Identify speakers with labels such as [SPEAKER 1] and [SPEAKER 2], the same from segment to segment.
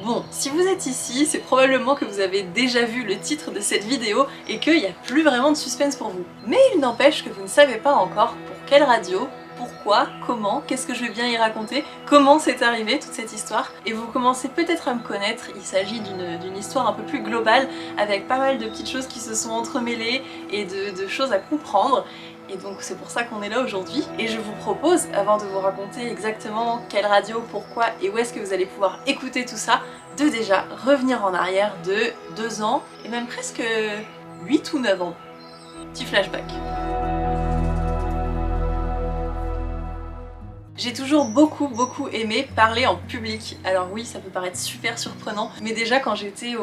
[SPEAKER 1] Bon, si vous êtes ici, c'est probablement que vous avez déjà vu le titre de cette vidéo et qu'il n'y a plus vraiment de suspense pour vous. Mais il n'empêche que vous ne savez pas encore pour quelle radio, pourquoi, comment, qu'est-ce que je vais bien y raconter, comment c'est arrivé toute cette histoire, et vous commencez peut-être à me connaître. Il s'agit d'une histoire un peu plus globale avec pas mal de petites choses qui se sont entremêlées et de choses à comprendre. Et donc c'est pour ça qu'on est là aujourd'hui. Et je vous propose, avant de vous raconter exactement quelle radio, pourquoi et où est-ce que vous allez pouvoir écouter tout ça, de déjà revenir en arrière de 2 ans, et même presque 8 ou 9 ans. Petit flashback. J'ai toujours beaucoup aimé parler en public. Alors oui, ça peut paraître super surprenant, mais déjà quand j'étais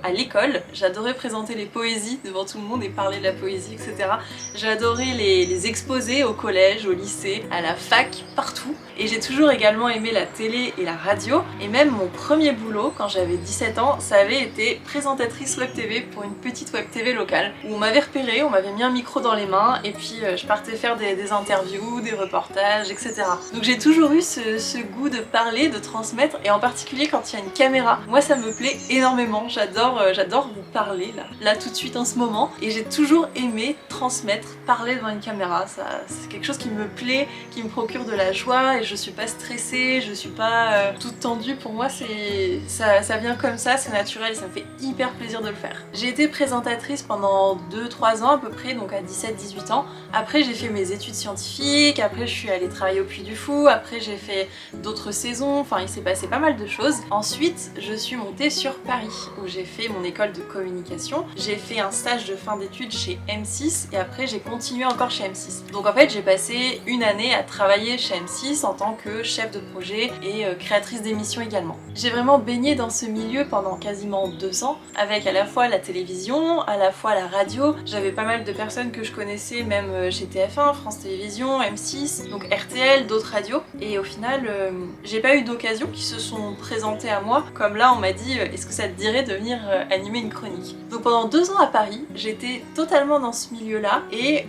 [SPEAKER 1] à l'école, j'adorais présenter les poésies devant tout le monde et parler de la poésie, etc. J'adorais les exposer au collège, au lycée, à la fac, partout. Et j'ai toujours également aimé la télé et la radio. Et même mon premier boulot, quand j'avais 17 ans, ça avait été présentatrice web TV pour une petite web TV locale, où on m'avait repéré, on m'avait mis un micro dans les mains, et puis je partais faire des interviews, des reportages, etc. Donc j'ai toujours eu ce goût de parler, de transmettre, et en particulier quand il y a une caméra. Moi ça me plaît énormément, j'adore vous parler là tout de suite en ce moment, et j'ai toujours aimé transmettre, parler devant une caméra. C'est quelque chose qui me plaît, qui me procure de la joie, et je suis pas stressée, je suis pas toute tendue. Pour moi ça vient comme ça, c'est naturel, ça me fait hyper plaisir de le faire. J'ai été présentatrice pendant 2-3 ans à peu près, donc à 17-18 ans. Après j'ai fait mes études scientifiques, après je suis allée travailler au Puy du Fou, après j'ai fait d'autres saisons, enfin il s'est passé pas mal de choses. Ensuite je suis montée sur Paris où j'ai fait mon école de communication, j'ai fait un stage de fin d'études chez M6 et après j'ai continué encore chez M6. Donc en fait j'ai passé une année à travailler chez M6 en tant que chef de projet et créatrice d'émissions également. J'ai vraiment baigné dans ce milieu pendant quasiment 2 ans avec à la fois la télévision, à la fois la radio. J'avais pas mal de personnes que je connaissais même chez TF1, France Télévisions, M6, donc RTL, d'autres radios, et au final j'ai pas eu d'occasion qui se sont présentées à moi, comme là on m'a dit est-ce que ça te dirait de venir animer une chronique. Donc pendant 2 ans à Paris, j'étais totalement dans ce milieu là et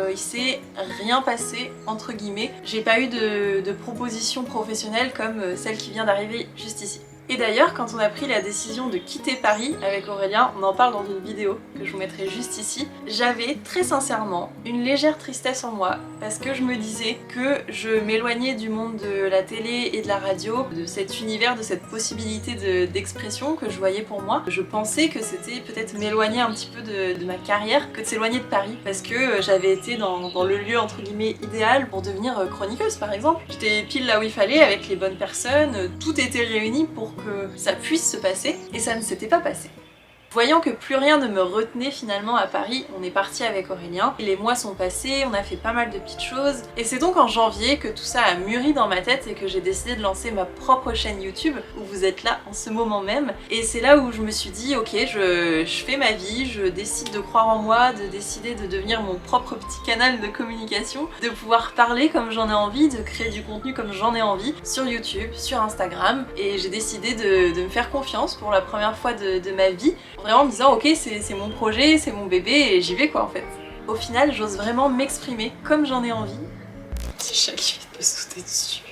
[SPEAKER 1] il s'est rien passé entre guillemets. J'ai pas eu de proposition professionnelle comme celle qui vient d'arriver juste ici. Et d'ailleurs, quand on a pris la décision de quitter Paris avec Aurélien, on en parle dans une vidéo que je vous mettrai juste ici, j'avais très sincèrement une légère tristesse en moi parce que je me disais que je m'éloignais du monde de la télé et de la radio, de cet univers, de cette possibilité d'expression que je voyais pour moi. Je pensais que c'était peut-être m'éloigner un petit peu de ma carrière que de s'éloigner de Paris parce que j'avais été dans le lieu entre guillemets idéal pour devenir chroniqueuse par exemple. J'étais pile là où il fallait avec les bonnes personnes, tout était réuni pour que ça puisse se passer, et ça ne s'était pas passé. Voyant que plus rien ne me retenait finalement à Paris, on est parti avec Aurélien. Les mois sont passés, on a fait pas mal de petites choses. Et c'est donc en janvier que tout ça a mûri dans ma tête et que j'ai décidé de lancer ma propre chaîne YouTube, où vous êtes là en ce moment même. Et c'est là où je me suis dit, ok, je fais ma vie, je décide de croire en moi, de décider de devenir mon propre petit canal de communication, de pouvoir parler comme j'en ai envie, de créer du contenu comme j'en ai envie, sur YouTube, sur Instagram. Et j'ai décidé de me faire confiance pour la première fois de ma vie. Vraiment en me disant ok c'est mon projet, c'est mon bébé et j'y vais quoi en fait. Au final j'ose vraiment m'exprimer comme j'en ai envie. Petit chat qui vient de me sauter dessus.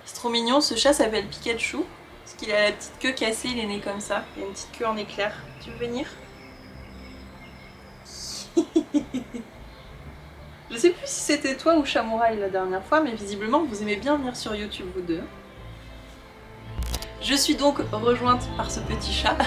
[SPEAKER 1] C'est trop mignon, ce chat s'appelle Pikachu. Parce qu'il a la petite queue cassée, il est né comme ça. Il a une petite queue en éclair. Tu veux venir? Je sais plus si c'était toi ou Chamouraï la dernière fois, mais visiblement vous aimez bien venir sur YouTube vous deux. Je suis donc rejointe par ce petit chat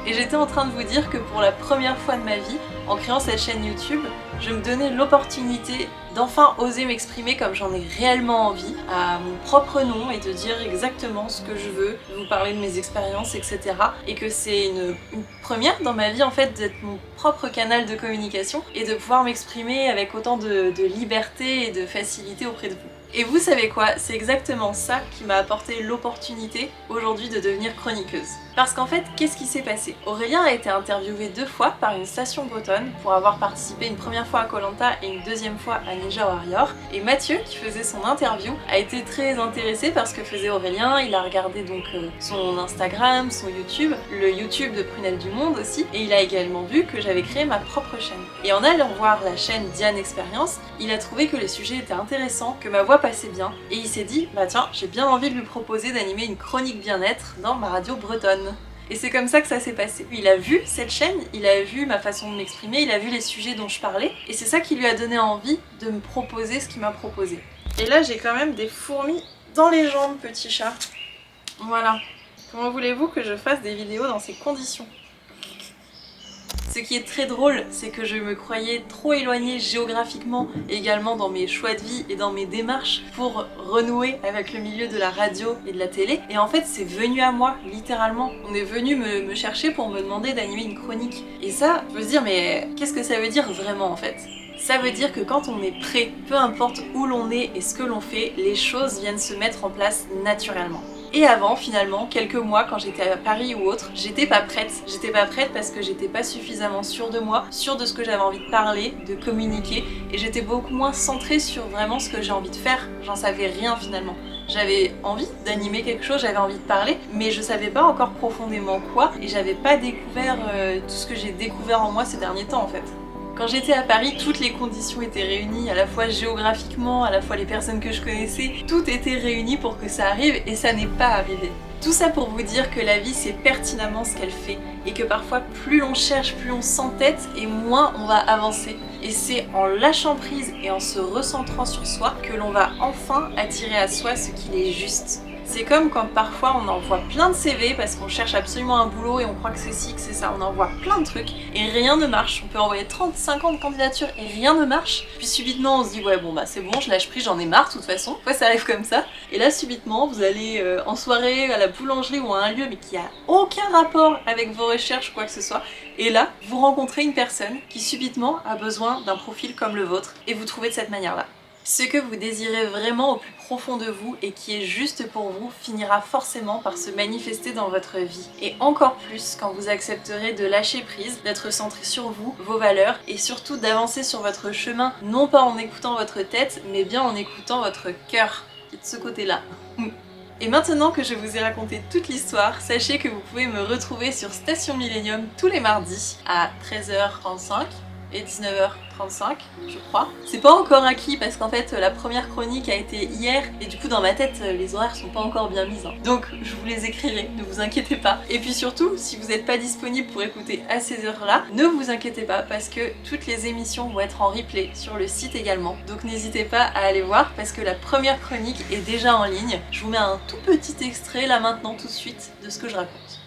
[SPEAKER 1] et j'étais en train de vous dire que pour la première fois de ma vie, en créant cette chaîne YouTube, je me donnais l'opportunité d'enfin oser m'exprimer comme j'en ai réellement envie, à mon propre nom, et de dire exactement ce que je veux, de vous parler de mes expériences, etc. Et que c'est une première dans ma vie en fait d'être mon propre canal de communication et de pouvoir m'exprimer avec autant de liberté et de facilité auprès de vous. Et vous savez quoi, c'est exactement ça qui m'a apporté l'opportunité aujourd'hui de devenir chroniqueuse. Parce qu'en fait, qu'est-ce qui s'est passé? Aurélien a été interviewé 2 fois par une station bretonne pour avoir participé une première fois à Koh Lanta et une deuxième fois à Ninja Warrior. Et Mathieu, qui faisait son interview, a été très intéressé par ce que faisait Aurélien. Il a regardé donc son Instagram, son YouTube, le YouTube de Prunelle du Monde aussi, et il a également vu que j'avais créé ma propre chaîne. Et en allant voir la chaîne Diane Experience, il a trouvé que les sujets étaient intéressants, que ma voix passait bien et il s'est dit bah tiens, j'ai bien envie de lui proposer d'animer une chronique bien-être dans ma radio bretonne. Et c'est comme ça que ça s'est passé. Il a vu cette chaîne, il a vu ma façon de m'exprimer, il a vu les sujets dont je parlais et c'est ça qui lui a donné envie de me proposer ce qu'il m'a proposé. Et là j'ai quand même des fourmis dans les jambes, petit chat. Voilà. Comment voulez-vous que je fasse des vidéos dans ces conditions ? Ce qui est très drôle, c'est que je me croyais trop éloignée géographiquement, également dans mes choix de vie et dans mes démarches pour renouer avec le milieu de la radio et de la télé. Et en fait, c'est venu à moi, littéralement. On est venu me chercher pour me demander d'animer une chronique. Et ça, je peux se dire, mais qu'est-ce que ça veut dire vraiment en fait ? Ça veut dire que quand on est prêt, peu importe où l'on est et ce que l'on fait, les choses viennent se mettre en place naturellement. Et avant, finalement, quelques mois, quand j'étais à Paris ou autre, j'étais pas prête. J'étais pas prête parce que j'étais pas suffisamment sûre de moi, sûre de ce que j'avais envie de parler, de communiquer, et j'étais beaucoup moins centrée sur vraiment ce que j'ai envie de faire. J'en savais rien finalement. J'avais envie d'animer quelque chose, j'avais envie de parler, mais je savais pas encore profondément quoi, et j'avais pas découvert tout ce que j'ai découvert en moi ces derniers temps en fait. Quand j'étais à Paris, toutes les conditions étaient réunies, à la fois géographiquement, à la fois les personnes que je connaissais, tout était réuni pour que ça arrive et ça n'est pas arrivé. Tout ça pour vous dire que la vie sait pertinemment ce qu'elle fait et que parfois plus on cherche, plus on s'entête et moins on va avancer. Et c'est en lâchant prise et en se recentrant sur soi que l'on va enfin attirer à soi ce qu'il est juste. C'est comme quand parfois on envoie plein de CV parce qu'on cherche absolument un boulot et on croit que c'est ci, que c'est ça, on envoie plein de trucs et rien ne marche. On peut envoyer 30, 50 candidatures et rien ne marche. Puis subitement on se dit ouais bon bah c'est bon, je lâche prise, j'en ai marre de toute façon. Fois ça arrive comme ça. Et là subitement vous allez en soirée à la boulangerie ou à un lieu mais qui a aucun rapport avec vos recherches ou quoi que ce soit. Et là vous rencontrez une personne qui subitement a besoin d'un profil comme le vôtre et vous trouvez de cette manière-là. Ce que vous désirez vraiment au plus profond de vous et qui est juste pour vous finira forcément par se manifester dans votre vie. Et encore plus quand vous accepterez de lâcher prise, d'être centré sur vous, vos valeurs et surtout d'avancer sur votre chemin, non pas en écoutant votre tête, mais bien en écoutant votre cœur, qui est de ce côté-là. Et maintenant que je vous ai raconté toute l'histoire, sachez que vous pouvez me retrouver sur Station Millennium tous les mardis à 13h35 et 19h35 je crois. C'est pas encore acquis parce qu'en fait la première chronique a été hier et du coup dans ma tête les horaires sont pas encore bien mis. Donc je vous les écrirai, ne vous inquiétez pas. Et puis surtout, si vous n'êtes pas disponible pour écouter à ces heures-là, ne vous inquiétez pas parce que toutes les émissions vont être en replay sur le site également. Donc n'hésitez pas à aller voir parce que la première chronique est déjà en ligne. Je vous mets un tout petit extrait là maintenant tout de suite de ce que je raconte.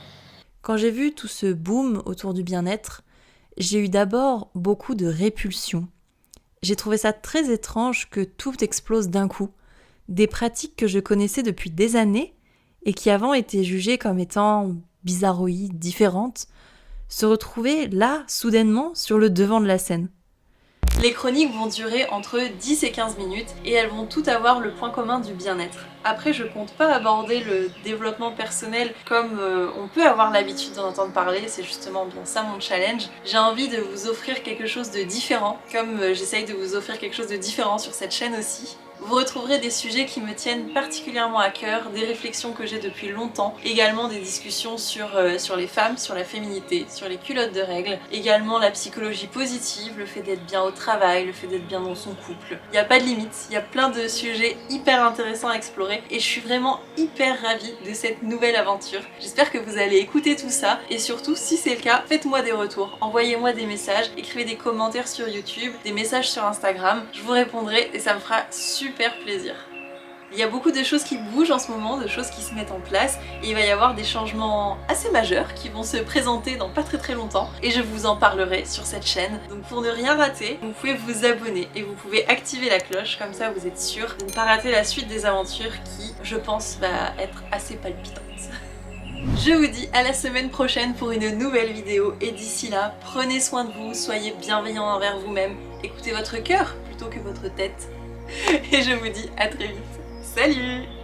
[SPEAKER 2] Quand j'ai vu tout ce boom autour du bien-être, j'ai eu d'abord beaucoup de répulsion. J'ai trouvé ça très étrange que tout explose d'un coup. Des pratiques que je connaissais depuis des années et qui avant étaient jugées comme étant bizarroïdes, différentes, se retrouvaient là, soudainement, sur le devant de la scène.
[SPEAKER 1] Les chroniques vont durer entre 10 et 15 minutes et elles vont toutes avoir le point commun du bien-être. Après, je compte pas aborder le développement personnel comme on peut avoir l'habitude d'en entendre parler, c'est justement bien ça mon challenge. J'ai envie de vous offrir quelque chose de différent, comme j'essaye de vous offrir quelque chose de différent sur cette chaîne aussi. Vous retrouverez des sujets qui me tiennent particulièrement à cœur, des réflexions que j'ai depuis longtemps, également des discussions sur les femmes, sur la féminité, sur les culottes de règles, également la psychologie positive, le fait d'être bien au travail, le fait d'être bien dans son couple. Il n'y a pas de limite, il y a plein de sujets hyper intéressants à explorer et je suis vraiment hyper ravie de cette nouvelle aventure. J'espère que vous allez écouter tout ça et surtout, si c'est le cas, faites-moi des retours, envoyez-moi des messages, écrivez des commentaires sur YouTube, des messages sur Instagram, je vous répondrai et ça me fera super plaisir. Il y a beaucoup de choses qui bougent en ce moment, de choses qui se mettent en place et il va y avoir des changements assez majeurs qui vont se présenter dans pas très longtemps et je vous en parlerai sur cette chaîne. Donc pour ne rien rater, vous pouvez vous abonner et vous pouvez activer la cloche, comme ça vous êtes sûr de ne pas rater la suite des aventures qui, je pense, va être assez palpitante. Je vous dis à la semaine prochaine pour une nouvelle vidéo et d'ici là, prenez soin de vous, soyez bienveillants envers vous-même, écoutez votre cœur plutôt que votre tête. Et je vous dis à très vite. Salut!